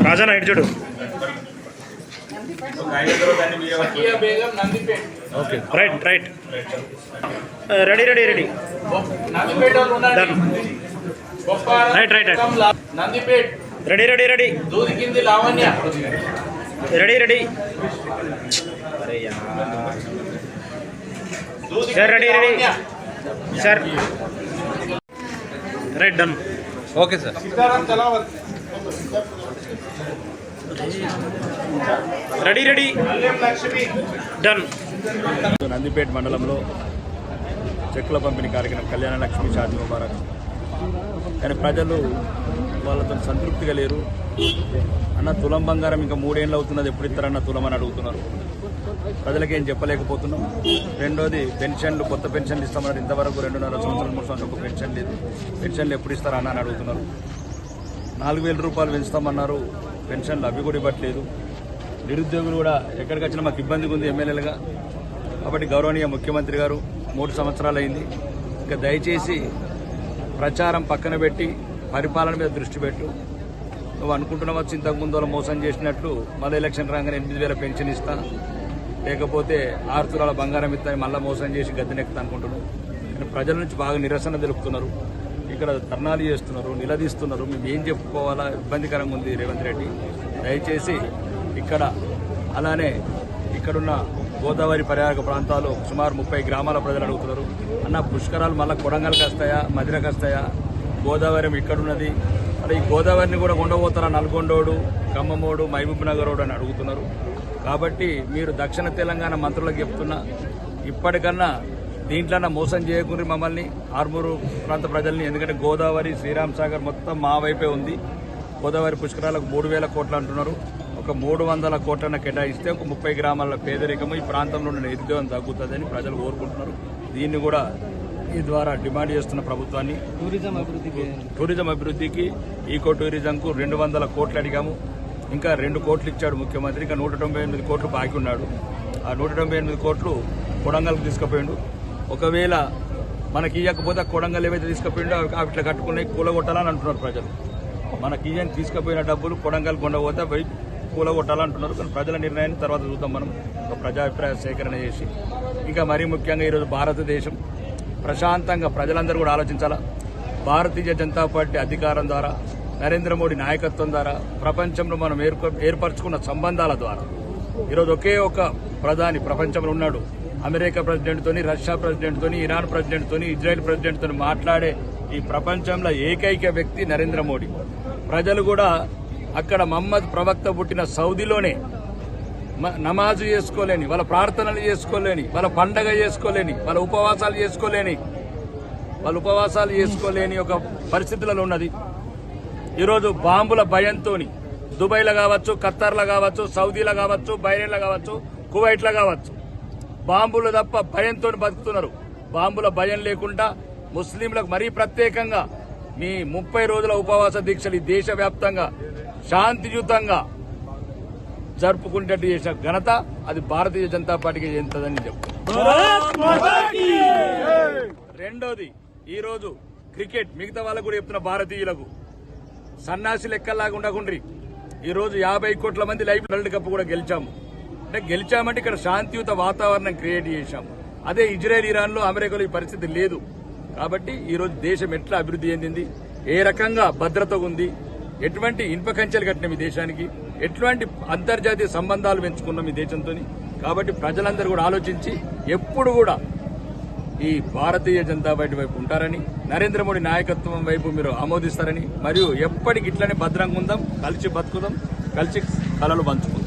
రాజా ఇటు చూడు. Okay right right ready ready ready right right Nandipet ready ready ready దూది కింది Lavanya ready ready sir ready ready sir right done okay sir. Ready ready done. Nandipet మండలంలో చెక్కుల పంపిణీ కార్యక్రమం కళ్యాణ లక్ష్మి షాదీ ముబారక్. కానీ ప్రజలు వాళ్ళతో సంతృప్తిగా లేరు. అన్న తులం బంగారం ఇంకా 3 ఏళ్ళు అవుతున్నది, ఎప్పుడు ఇస్తారన్న తులం అని అడుగుతున్నారు. ప్రజలకేం చెప్పలేకపోతున్నాం. రెండోది పెన్షన్లు, కొత్త పెన్షన్లు ఇస్తామన్నారు. ఇంతవరకు 2.5 సంవత్సరాలు 3 సంవత్సరాలు ఒక పెన్షన్ లేదు. పెన్షన్లు ఎప్పుడు ఇస్తారన్న అని అడుగుతున్నారు. 4,000 రూపాయలు పెంచుతామన్నారు, పెన్షన్లు అవి కూడా ఇవ్వట్లేదు. నిరుద్యోగులు కూడా ఎక్కడికి వచ్చినా మాకు ఇబ్బందిగా ఉంది ఎమ్మెల్యేలుగా. కాబట్టి గౌరవనీయ ముఖ్యమంత్రి గారు 3 సంవత్సరాలు అయింది, ఇంకా దయచేసి ప్రచారం పక్కన పెట్టి పరిపాలన మీద దృష్టి పెట్టు. నువ్వు అనుకుంటున్నావు ఇంతకుముందు వాళ్ళు మోసం చేసినట్లు మళ్ళీ ఎలక్షన్ రాగానే 8,000 పెన్షన్ ఇస్తా, లేకపోతే 6 తులాల బంగారం ఇస్తా, మళ్ళీ మోసం చేసి గద్దెనెక్కుతా అనుకుంటున్నావు. కానీ ప్రజల నుంచి బాగా నిరసన తెలుపుతున్నారు, ఇక్కడ ధర్నాలు చేస్తున్నారు, నిలదీస్తున్నారు. మేము ఏం చెప్పుకోవాలా, ఇబ్బందికరంగా ఉంది రేవంత్ రెడ్డి. దయచేసి ఇక్కడ అలానే ఇక్కడున్న గోదావరి పర్యాటక ప్రాంతాలు సుమారు 30 గ్రామాల ప్రజలు అడుగుతున్నారు. అన్న పుష్కరాలు మళ్ళీ కొడంగల్కి వస్తాయా, మదిరకు వస్తాయా? గోదావరి ఇక్కడున్నది, మరి ఈ గోదావరిని కూడా ఉండబోతారా నల్గొండోడు, ఖమ్మమోడు, మహబూబ్ నగరోడు అని అడుగుతున్నారు. కాబట్టి మీరు దక్షిణ తెలంగాణ మంత్రులకు చెప్తున్నా, ఇప్పటికన్నా దీంట్లోనే మోసం చేయకుండా మమ్మల్ని ఆర్మూరు ప్రాంత ప్రజల్ని. ఎందుకంటే గోదావరి, శ్రీరామ్ సాగర్ మొత్తం మా వైపే ఉంది. గోదావరి పుష్కరాలకు 3,000 కోట్లు అంటున్నారు. ఒక 300 కోట్లను కేటాయిస్తే ఒక 30 గ్రామాల పేదరికము ఈ ప్రాంతంలో ఉన్న నిరుద్యోగం తగ్గుతుందని ప్రజలు కోరుకుంటున్నారు. దీన్ని కూడా ఈ ద్వారా డిమాండ్ చేస్తున్న ప్రభుత్వాన్ని. టూరిజం అభివృద్ధికి, ఈకో టూరిజంకు 200 కోట్లు అడిగాము. ఇంకా 2 కోట్లు ఇచ్చాడు ముఖ్యమంత్రి. ఇంకా 198 కోట్లు బాకీ ఉన్నాడు. ఆ 198 కోట్లు కొడంగల్కి తీసుకుపోయిండు. ఒకవేళ మనకి ఇవ్వకపోతే కొడంగల్ ఏవైతే తీసుకుపోయిండో అట్లా కట్టుకుని కూలగొట్టాలని అంటున్నారు ప్రజలు. మనకి ఇయ్యని తీసుకుపోయిన డబ్బులు కొడంగల్ కొండపోతే పోయి కూలగొట్టాలంటున్నారు. కానీ ప్రజల నిర్ణయాన్ని తర్వాత చూద్దాం. మనం ఒక ప్రజాభిప్రాయ సేకరణ చేసి, ఇంకా మరీ ముఖ్యంగా ఈరోజు భారతదేశం ప్రశాంతంగా ప్రజలందరూ కూడా ఆలోచించాలా. భారతీయ జనతా పార్టీ అధికారం ద్వారా, నరేంద్ర మోడీ నాయకత్వం ద్వారా, ప్రపంచంలో మనం ఏర్పరచుకున్న సంబంధాల ద్వారా ఈరోజు ఒకే ఒక ప్రధాని ప్రపంచంలో ఉన్నాడు. అమెరికా ప్రెసిడెంట్తోని, రష్యా ప్రెసిడెంట్తోని, ఇరాన్ ప్రెసిడెంట్తోని, ఇజ్రాయెల్ ప్రెసిడెంట్తోని మాట్లాడే ఈ ప్రపంచంలో ఏకైక వ్యక్తి నరేంద్ర మోడీ. ప్రజలు కూడా అక్కడ మహమ్మద్ ప్రవక్త పుట్టిన సౌదీలోనే నమాజు చేసుకోలేని, వాళ్ళ ప్రార్థనలు చేసుకోలేని, వాళ్ళ పండగ చేసుకోలేని, వాళ్ళ ఉపవాసాలు చేసుకోలేని ఒక పరిస్థితులలో ఉన్నది. ఈరోజు బాంబుల భయంతో దుబాయ్లో కావచ్చు, ఖత్తర్లో కావచ్చు, సౌదీలో కావచ్చు, బహ్రెయిన్లో కావచ్చు, కువైట్లో కావచ్చు, బాంబులు తప్ప భయంతో బతుకుతున్నారు. బాంబుల భయం లేకుండా ముస్లింలకు మరీ ప్రత్యేకంగా మీ 30 రోజుల ఉపవాస దీక్షలు ఈ దేశవ్యాప్తంగా శాంతియుతంగా జరుపుకునేటట్టు చేసిన ఘనత అది భారతీయ జనతా పార్టీకి చెందుతుందని చెప్తున్నారు. రెండోది, ఈరోజు క్రికెట్ మిగతా వాళ్ళకు కూడా చెప్తున్న భారతీయులకు సన్నాసి లెక్కల్లాగా ఉండకుండ్రి. ఈరోజు 50 కోట్ల మంది లైవ్ వరల్డ్ కప్ కూడా గెలిచాము. అంటే గెలిచామంటే ఇక్కడ శాంతియుత వాతావరణం క్రియేట్ చేశాము. అదే ఇజ్రాయెల్, ఇరాన్లో, అమెరికాలో ఈ పరిస్థితి లేదు. కాబట్టి ఈరోజు దేశం ఎట్లా అభివృద్ధి చెందింది, ఏ రకంగా భద్రత ఉంది, ఎటువంటి ఇనుప కంచెలు కట్టినాం ఈ దేశానికి, ఎటువంటి అంతర్జాతీయ సంబంధాలు పెంచుకున్నాం ఈ దేశంతో. కాబట్టి ప్రజలందరూ కూడా ఆలోచించి ఎప్పుడు కూడా ఈ భారతీయ జనతా పార్టీ వైపు ఉంటారని, నరేంద్ర మోడీ నాయకత్వం వైపు మీరు ఆమోదిస్తారని, మరియు ఎప్పటికి ఇట్లనే భద్రంగా ఉందాం, కలిసి బతుకుదాం, కలిసి కలలు పంచుకుందాం.